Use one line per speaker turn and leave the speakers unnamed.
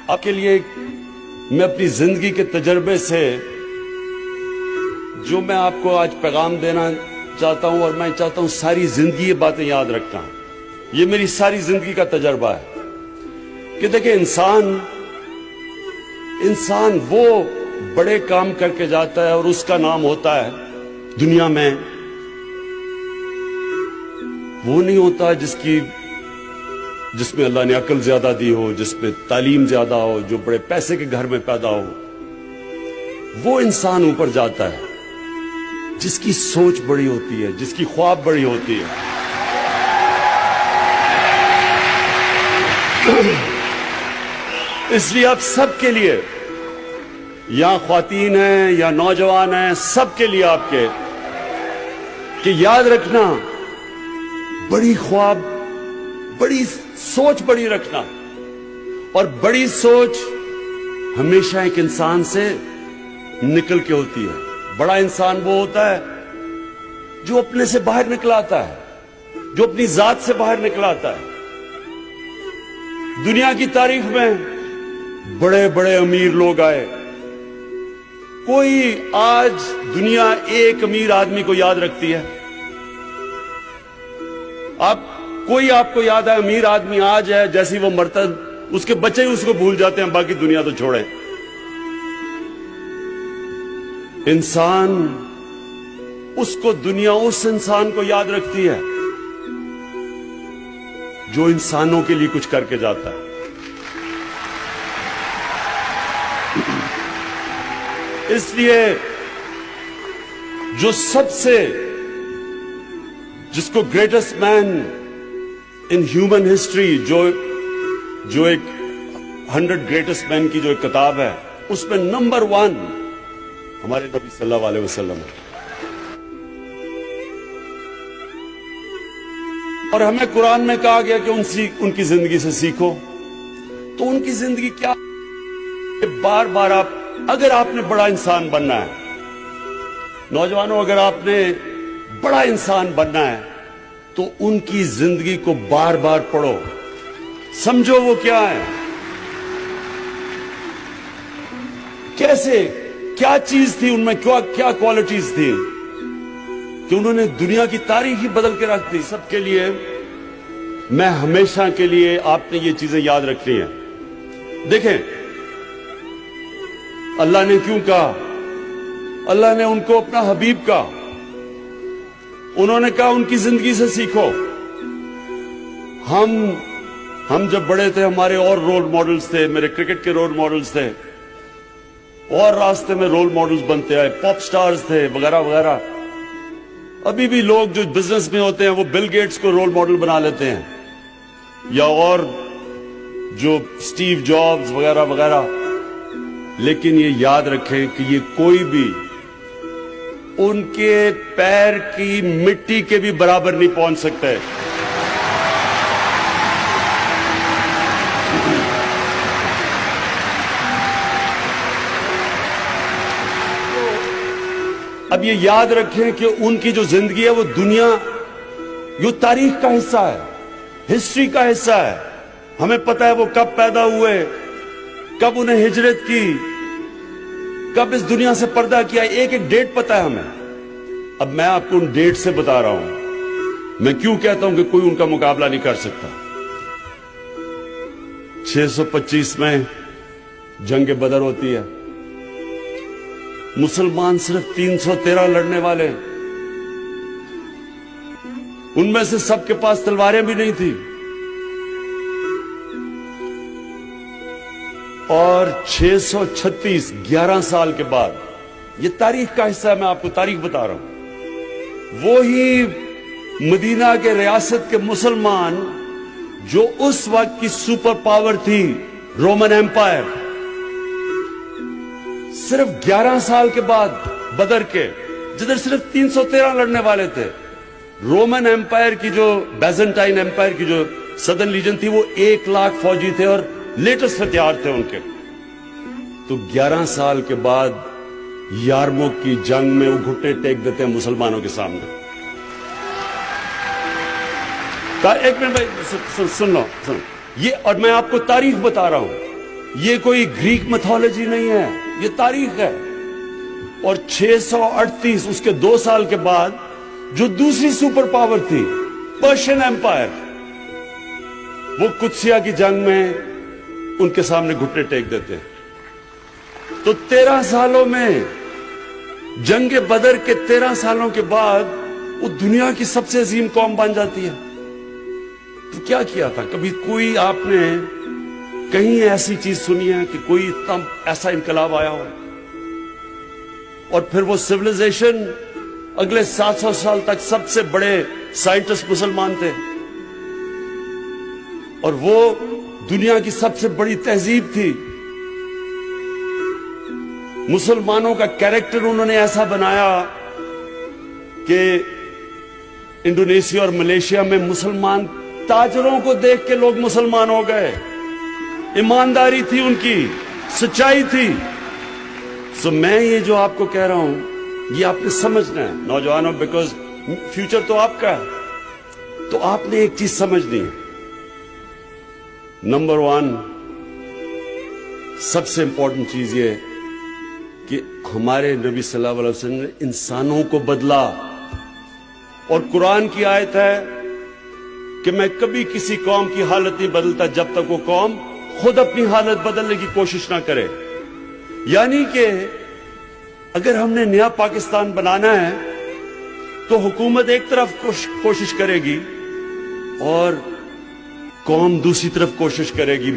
آپ کے لیے میں اپنی زندگی کے تجربے سے جو میں آپ کو آج پیغام دینا چاہتا ہوں، اور میں چاہتا ہوں ساری زندگی یہ باتیں یاد رکھنا. یہ میری ساری زندگی کا تجربہ ہے کہ دیکھیں انسان وہ بڑے کام کر کے جاتا ہے اور اس کا نام ہوتا ہے دنیا میں، وہ نہیں ہوتا جس میں اللہ نے عقل زیادہ دی ہو، جس میں تعلیم زیادہ ہو، جو بڑے پیسے کے گھر میں پیدا ہو. وہ انسان اوپر جاتا ہے جس کی سوچ بڑی ہوتی ہے، جس کی خواب بڑی ہوتی ہے. اس لیے آپ سب کے لیے، یا خواتین ہیں یا نوجوان ہیں، سب کے لیے آپ کے کہ یاد رکھنا، بڑی خواب، بڑی سوچ بڑی رکھنا. اور بڑی سوچ ہمیشہ ایک انسان سے نکل کے ہوتی ہے. بڑا انسان وہ ہوتا ہے جو اپنے سے باہر نکل آتا ہے، جو اپنی ذات سے باہر نکل آتا ہے. دنیا کی تاریخ میں بڑے بڑے امیر لوگ آئے. کوئی آج دنیا ایک امیر آدمی کو یاد رکھتی ہے؟ کوئی آپ کو یاد ہے امیر آدمی آج ہے، جیسی وہ مرتا اس کے بچے ہی اس کو بھول جاتے ہیں، باقی دنیا تو چھوڑیں. انسان دنیا اس انسان کو یاد رکھتی ہے جو انسانوں کے لیے کچھ کر کے جاتا ہے. اس لیے جس کو greatest man in human history, جو ایک 100 گریٹسٹ مین کی جو ایک کتاب ہے، اس میں نمبر 1 ہمارے نبی صلی اللہ علیہ وسلم ہے. اور ہمیں قرآن میں کہا گیا کہ ان کی زندگی سے سیکھو. تو ان کی زندگی کیا؟ بار بار اگر آپ نے بڑا انسان بننا ہے، نوجوانوں، اگر آپ نے بڑا انسان بننا ہے تو ان کی زندگی کو بار بار پڑھو، سمجھو وہ کیا ہے، کیسے، کیا چیز تھی ان میں، کیا کوالٹیز تھی کہ انہوں نے دنیا کی تاریخ ہی بدل کے رکھ دی. سب کے لیے میں ہمیشہ کے لیے آپ نے یہ چیزیں یاد رکھنی ہیں. دیکھیں اللہ نے کیوں کہا؟ اللہ نے ان کو اپنا حبیب کہا. انہوں نے کہا ان کی زندگی سے سیکھو. ہم جب بڑے تھے ہمارے اور رول ماڈلز تھے، میرے کرکٹ کے رول ماڈلز تھے، اور راستے میں رول ماڈلز بنتے آئے، پاپ سٹارز تھے وغیرہ وغیرہ. ابھی بھی لوگ جو بزنس میں ہوتے ہیں وہ بل گیٹس کو رول ماڈل بنا لیتے ہیں، یا اور جو سٹیو جابز وغیرہ وغیرہ. لیکن یہ یاد رکھیں کہ یہ کوئی بھی ان کے پیر کی مٹی کے بھی برابر نہیں پہنچ سکتے. اب یہ یاد رکھیں کہ ان کی جو زندگی ہے وہ دنیا، یہ تاریخ کا حصہ ہے، ہسٹری کا حصہ ہے. ہمیں پتہ ہے وہ کب پیدا ہوئے، کب انہیں ہجرت کی، کب اس دنیا سے پردہ کیا، ایک ایک ڈیٹ پتہ ہے ہمیں. اب میں آپ کو ان ڈیٹ سے بتا رہا ہوں. میں کیوں کہتا ہوں کہ کوئی ان کا مقابلہ نہیں کر سکتا. 625 میں جنگ بدر ہوتی ہے. مسلمان صرف 313 لڑنے والے، ان میں سے سب کے پاس تلواریں بھی نہیں تھی. اور 636 11 سال کے بعد، یہ تاریخ کا حصہ ہے، میں آپ کو تاریخ بتا رہا ہوں. وہی مدینہ کے ریاست کے مسلمان جو اس وقت کی سپر پاور تھی، رومن ایمپائر، صرف 11 سال کے بعد بدر کے، جدھر صرف 313 لڑنے والے تھے، رومن ایمپائر کی جو بیزنٹائن ایمپائر کی جو سدرن لیجن تھی، وہ 1 لاکھ فوجی تھے اور لیٹسٹ ہتھیار تھے ان کے. تو 11 سال کے بعد یارموک کی جنگ میں وہ گھٹنے ٹیک دیتے ہیں مسلمانوں کے سامنے. ایک منٹ بھائی، سن لو. یہ اور میں آپ کو تاریخ بتا رہا ہوں, یہ کوئی گریک میتھولوجی نہیں ہے, یہ تاریخ ہے. اور 638 اس کے 2 سال کے بعد جو دوسری سپر پاور تھی پرشین ایمپائر, وہ قدسیہ کی جنگ میں ان کے سامنے گھٹنے ٹیک دیتے ہیں. تو 13 سالوں میں جنگ بدر کے 13 سالوں کے بعد وہ دنیا کی سب سے عظیم قوم بن جاتی ہے. تو کیا کیا تھا؟ کبھی کوئی آپ نے کہیں ایسی چیز سنی ہے کہ کوئی اتنا ایسا انقلاب آیا ہو؟ اور پھر وہ سویلائزیشن اگلے 700 سال تک سب سے بڑے سائنٹسٹ مسلمان تھے, اور وہ دنیا کی سب سے بڑی تہذیب تھی. مسلمانوں کا کیریکٹر انہوں نے ایسا بنایا کہ انڈونیشیا اور ملیشیا میں مسلمان تاجروں کو دیکھ کے لوگ مسلمان ہو گئے. ایمانداری تھی ان کی, سچائی تھی. سو میں یہ جو آپ کو کہہ رہا ہوں یہ آپ نے سمجھنا ہے نوجوانوں, بیکاز فیوچر تو آپ کا ہے. تو آپ نے ایک چیز سمجھنی ہے, نمبر 1 سب سے امپورٹنٹ چیز یہ کہ ہمارے نبی صلی اللہ علیہ وسلم نے انسانوں کو بدلا. اور قرآن کی آیت ہے کہ میں کبھی کسی قوم کی حالت نہیں بدلتا جب تک وہ قوم خود اپنی حالت بدلنے کی کوشش نہ کرے. یعنی کہ اگر ہم نے نیا پاکستان بنانا ہے تو حکومت ایک طرف کوشش کرے گی اور قوم دوسری طرف کوشش کرے گی.